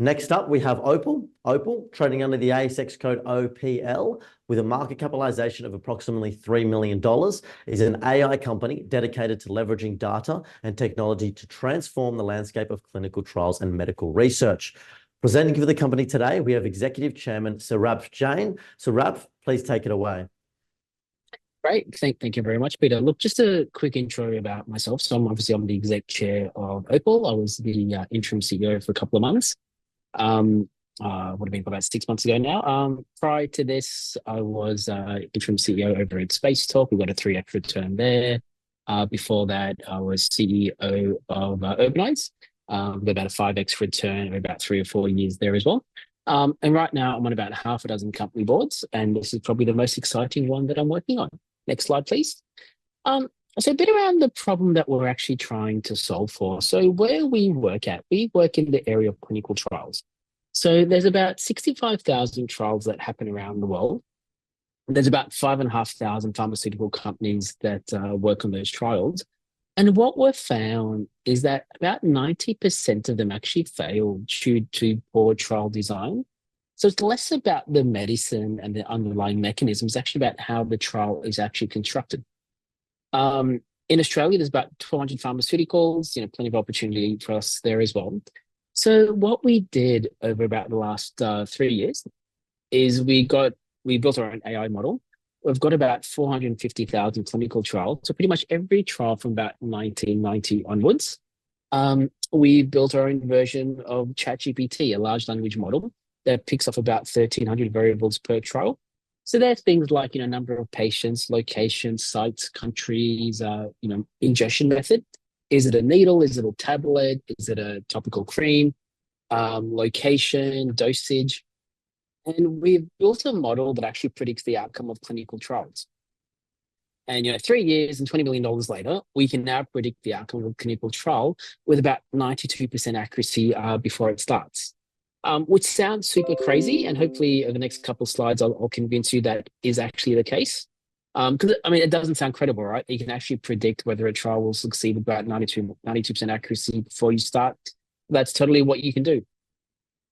Next up, we have Opyl. Opyl, trading under the ASX code OPL, with a market capitalization of approximately $3 million, is an AI company dedicated to leveraging data and technology to transform the landscape of clinical trials and medical research. Presenting for the company today, we have Executive Chairman Saurabh Jain. Saurabh, please take it away. Great. Thank you very much, Peter. Look, just a quick intro about myself. So I'm the exec chair of Opyl. I was the interim CEO for a couple of months. Would have been about 6 months ago now. Prior to this, I was interim CEO over at Space Talk. We got a 3x return there. Before that, I was CEO of Opymise. With about a 5x return of about 3 or 4 years there as well. And right now I'm on about half a dozen company boards, and this is probably the most exciting one that I'm working on. Next slide, please. So a bit around the problem that we're actually trying to solve for. So where we work in the area of clinical trials. So there's about 65,000 trials that happen around the world. There's about 5,500 pharmaceutical companies that work on those trials. And what we've found is that about 90% of them actually fail due to poor trial design. So it's less about the medicine and the underlying mechanisms, it's actually about how the trial is actually constructed. In Australia, there's about 400 pharmaceuticals, plenty of opportunity for us there as well. So what we did over about the last 3 years is we built our own AI model. We've got about 450,000 clinical trials. So pretty much every trial from about 1990 onwards. We built our own version of ChatGPT, a large language model that picks off about 1,300 variables per trial. So there's things like, number of patients, location, sites, countries, ingestion method. Is it a needle? Is it a tablet? Is it a topical cream? Location, dosage. And we've built a model that actually predicts the outcome of clinical trials. And 3 years and $20 million later, we can now predict the outcome of a clinical trial with about 92% accuracy before it starts. Which sounds super crazy, and hopefully over the next couple of slides, I'll convince you that is actually the case. Because it doesn't sound credible, right? You can actually predict whether a trial will succeed with about 92% accuracy before you start. That's totally what you can do.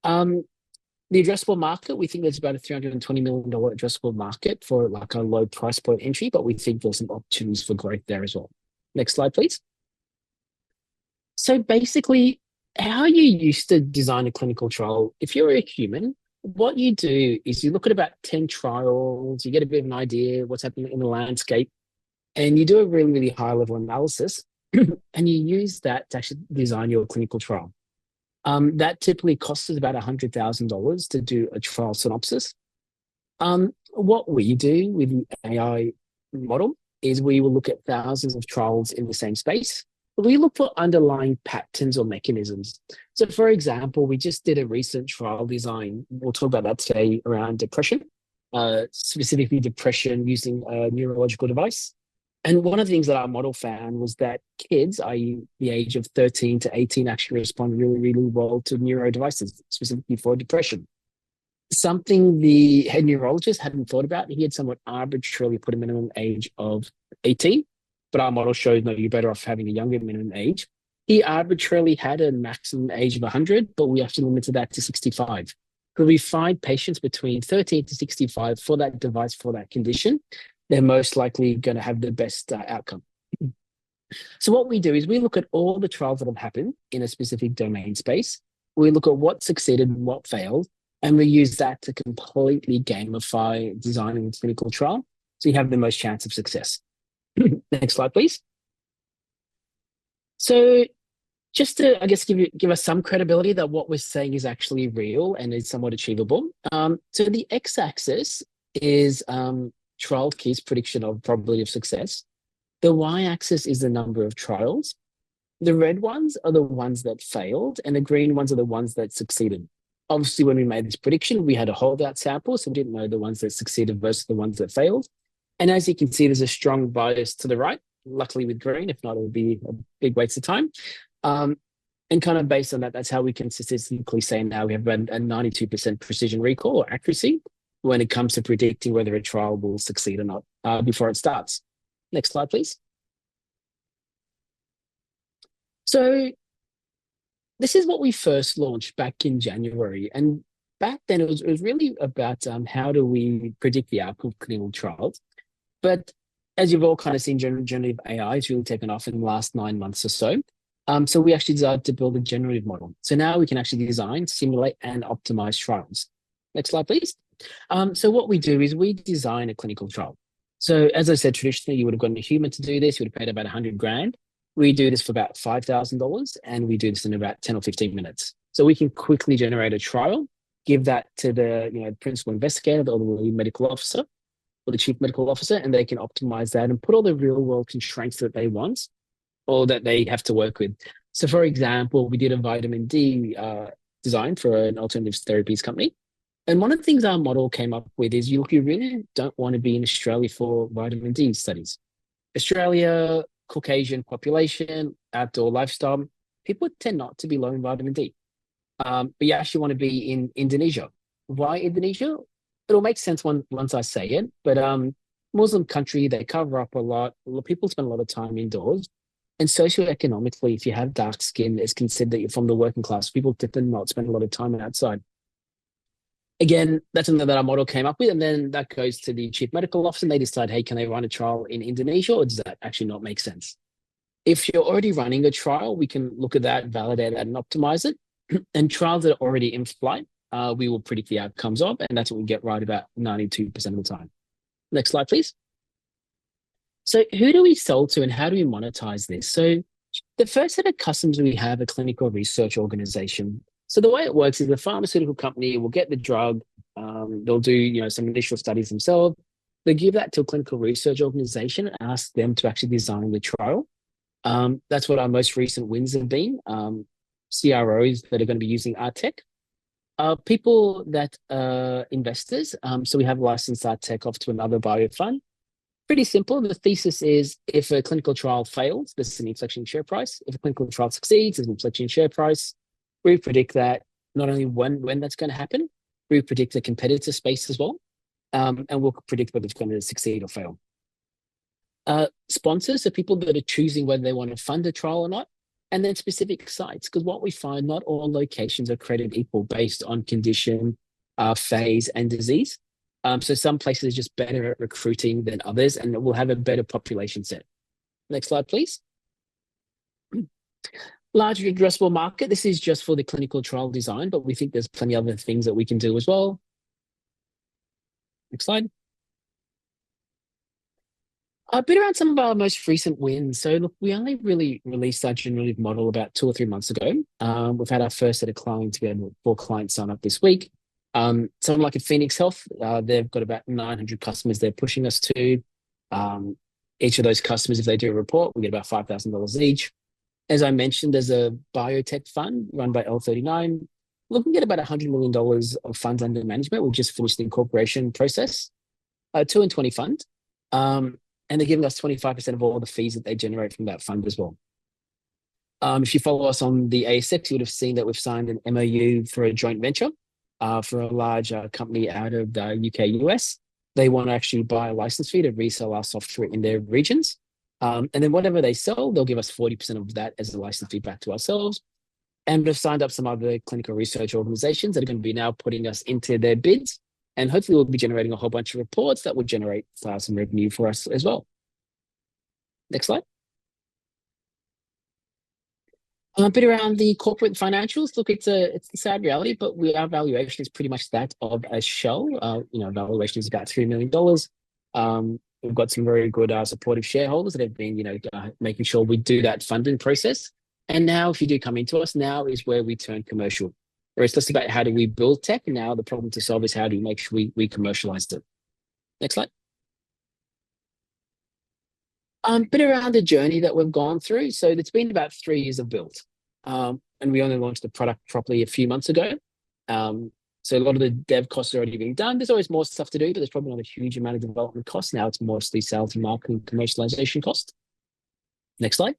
The addressable market, we think there's about a $320 million addressable market for like a low price point entry, but we think there's some opportunities for growth there as well. Next slide, please. So basically, how you used to design a clinical trial, if you're a human, what you do is you look at about 10 trials, you get a bit of an idea what's happening in the landscape, and you do a really, really high level analysis, and you use that to actually design your clinical trial. That typically costs us about $100,000 to do a trial synopsis. What we do with the AI model is we will look at thousands of trials in the same space. We look for underlying patterns or mechanisms. So for example, we just did a recent trial design. We'll talk about that today around depression, specifically depression using a neurological device. And one of the things that our model found was that kids, i.e. the age of 13 to 18, actually respond really, really well to neuro devices, specifically for depression. Something the head neurologist hadn't thought about. He had somewhat arbitrarily put a minimum age of 18, but our model showed, no, you're better off having a younger minimum age. He arbitrarily had a maximum age of 100, but we actually limited that to 65. Because we find patients between 13 to 65 for that device, for that condition, they're most likely going to have the best outcome. So what we do is we look at all the trials that have happened in a specific domain space. We look at what succeeded and what failed, and we use that to completely gamify designing a clinical trial so you have the most chance of success. Next slide, please. So just to, I guess, give us some credibility that what we're saying is actually real and is somewhat achievable. So the x-axis is trial case prediction of probability of success. The y-axis is the number of trials. The red ones are the ones that failed, and the green ones are the ones that succeeded. Obviously, when we made this prediction, we had a holdout sample, so we didn't know the ones that succeeded versus the ones that failed. And as you can see, there's a strong bias to the right, luckily with green. If not, it would be a big waste of time. And kind of based on that, that's how we can statistically say now we have a 92% precision recall or accuracy when it comes to predicting whether a trial will succeed or not before it starts. Next slide, please. So this is what we first launched back in January. And back then, it was really about how do we predict the outcome of clinical trials. But as you've all kind of seen, generative AI has really taken off in the last 9 months or so. So we actually decided to build a generative model. So now we can actually design, simulate, and optimize trials. Next slide, please. So what we do is we design a clinical trial. So as I said, traditionally, you would have gotten a human to do this. You would have paid about 100 grand. We do this for about $5,000, and we do this in about 10 or 15 minutes. So we can quickly generate a trial, give that to the principal investigator or the lead medical officer or the chief medical officer, and they can optimize that and put all the real world constraints that they want or that they have to work with. So for example, we did a vitamin D design for an alternative therapies company. And one of the things our model came up with is you really don't want to be in Australia for vitamin D studies. Australia, Caucasian population, outdoor lifestyle, people tend not to be low in vitamin D. But you actually want to be in Indonesia. Why Indonesia? It'll make sense once I say it, but Muslim country, they cover up a lot. People spend a lot of time indoors. And socioeconomically, if you have dark skin, it's considered that you're from the working class. People tend to not spend a lot of time outside. Again, that's something that our model came up with. And then that goes to the chief medical officer and they decide, hey, can they run a trial in Indonesia or does that actually not make sense? If you're already running a trial, we can look at that, validate that and optimize it. And trials that are already in flight, we will predict the outcomes of, and that's what we get right about 92% of the time. Next slide, please. So who do we sell to and how do we monetize this? So the first set of customers we have a clinical research organization. So the way it works is the pharmaceutical company will get the drug, they'll do some initial studies themselves. They give that to a clinical research organization and ask them to actually design the trial. That's what our most recent wins have been. CROs that are going to be using our tech. People that are investors. So we have licensed our tech off to another bio fund. Pretty simple. The thesis is if a clinical trial fails, this is an inflection in share price. If a clinical trial succeeds, there's an inflection in share price. We predict that not only when that's going to happen, we predict the competitor space as well. And we'll predict whether it's going to succeed or fail. Sponsors are people that are choosing whether they want to fund a trial or not. And then specific sites, because what we find, not all locations are created equal based on condition, phase, and disease. So some places are just better at recruiting than others, and we'll have a better population set. Next slide, please. Larger addressable market. This is just for the clinical trial design, but we think there's plenty of other things that we can do as well. Next slide. A bit around some of our most recent wins. So look, we only really released our generative model about 2 or 3 months ago. We've had our first set of clients, we had 4 clients sign up this week. Someone like at Phoenix Health, they've got about 900 customers they're pushing us to. Each of those customers, if they do a report, we get about $5,000 each. As I mentioned, there's a biotech fund run by L39, looking at about $100 million of funds under management. We've just finished the incorporation process. 2 and 20 fund. And they're giving us 25% of all the fees that they generate from that fund as well. If you follow us on the ASX, you would have seen that we've signed an MOU for a joint venture for a large company out of the UK, US. They want to actually buy a license fee to resell our software in their regions. And then whatever they sell, they'll give us 40% of that as a license fee back to ourselves. And we've signed up some other clinical research organizations that are going to be now putting us into their bids. And hopefully we'll be generating a whole bunch of reports that will generate some revenue for us as well. Next slide. A bit around the corporate financials. Look, it's a sad reality, but our valuation is pretty much that of a shell. Valuation is about $3 million. We've got some very good supportive shareholders that have been, making sure we do that funding process. And now, if you do come into us, now is where we turn commercial. Where it's just about how do we build tech, and now the problem to solve is how do we make sure we commercialize it. Next slide. Bit around the journey that we've gone through. So it's been about 3 years of build. And we only launched the product properly a few months ago. So a lot of the dev costs are already being done. There's always more stuff to do, but there's probably not a huge amount of development costs. Now it's mostly sales and marketing, commercialization cost. Next slide.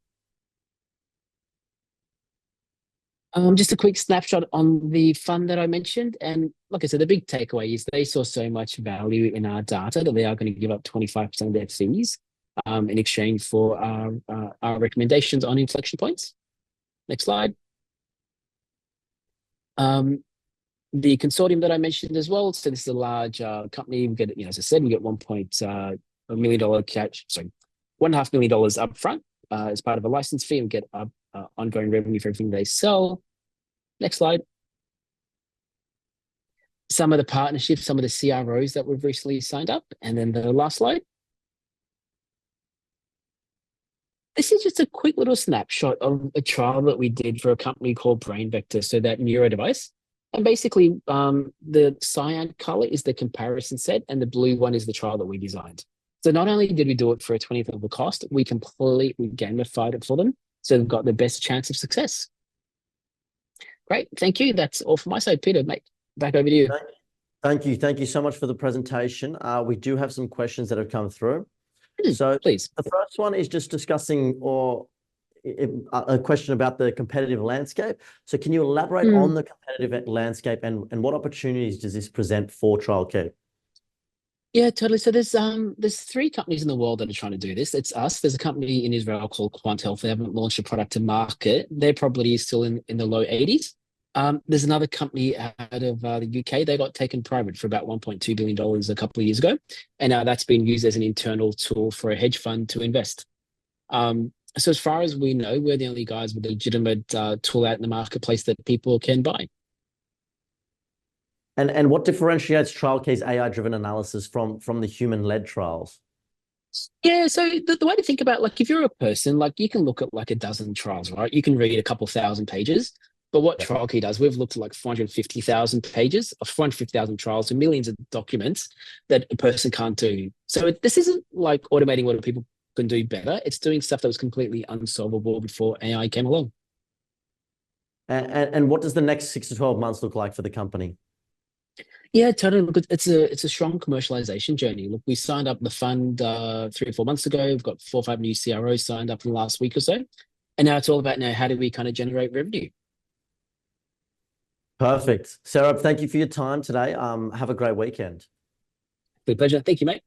Just a quick snapshot on the fund that I mentioned. And like I said, the big takeaway is they saw so much value in our data that they are going to give up 25% of their fees in exchange for our recommendations on inflection points. Next slide. The consortium that I mentioned as well. So this is a large company. We get, as I said, we get $1 million cash, sorry, $1.5 million up front as part of a license fee, and get ongoing revenue for everything they sell. Next slide. Some of the partnerships, some of the CROs that we've recently signed up, and then the last slide. This is just a quick little snapshot of a trial that we did for a company called Brain Vector, so that neuro device. And basically, the cyan color is the comparison set, and the blue one is the trial that we designed. So not only did we do it for a 20th of the cost, we completely gamified it for them, so they've got the best chance of success. Great, thank you. That's all from my side. Peter, mate, back over to you. Thank you. Thank you so much for the presentation. We do have some questions that have come through. So please. The first one is just discussing a question about the competitive landscape. So can you elaborate on the competitive landscape and what opportunities does this present for TrialCare? Yeah, totally. So there's 3 companies in the world that are trying to do this. It's us. There's a company in Israel called Quant Health. They haven't launched a product to market. Their probability is still in the low 80s. There's another company out of the UK. They got taken private for about $1.2 billion a couple of years ago. And now that's been used as an internal tool for a hedge fund to invest. So as far as we know, we're the only guys with a legitimate tool out in the marketplace that people can buy. And what differentiates TrialCare's AI-driven analysis from the human-led trials? Yeah, so the way to think about, like, if you're a person, like, you can look at like a dozen trials, right? You can read a couple thousand pages. But what TrialCare does, we've looked at like 450,000 pages of 450,000 trials and millions of documents that a person can't do. So this isn't like automating what people can do better. It's doing stuff that was completely unsolvable before AI came along. And what does the next 6 to 12 months look like for the company? Yeah, totally. Look, it's a strong commercialization journey. Look, we signed up the fund 3 or 4 months ago. We've got 4 or 5 new CROs signed up in the last week or so. And now it's all about how do we kind of generate revenue? Perfect. Saurabh, thank you for your time today. Have a great weekend. With pleasure. Thank you, mate.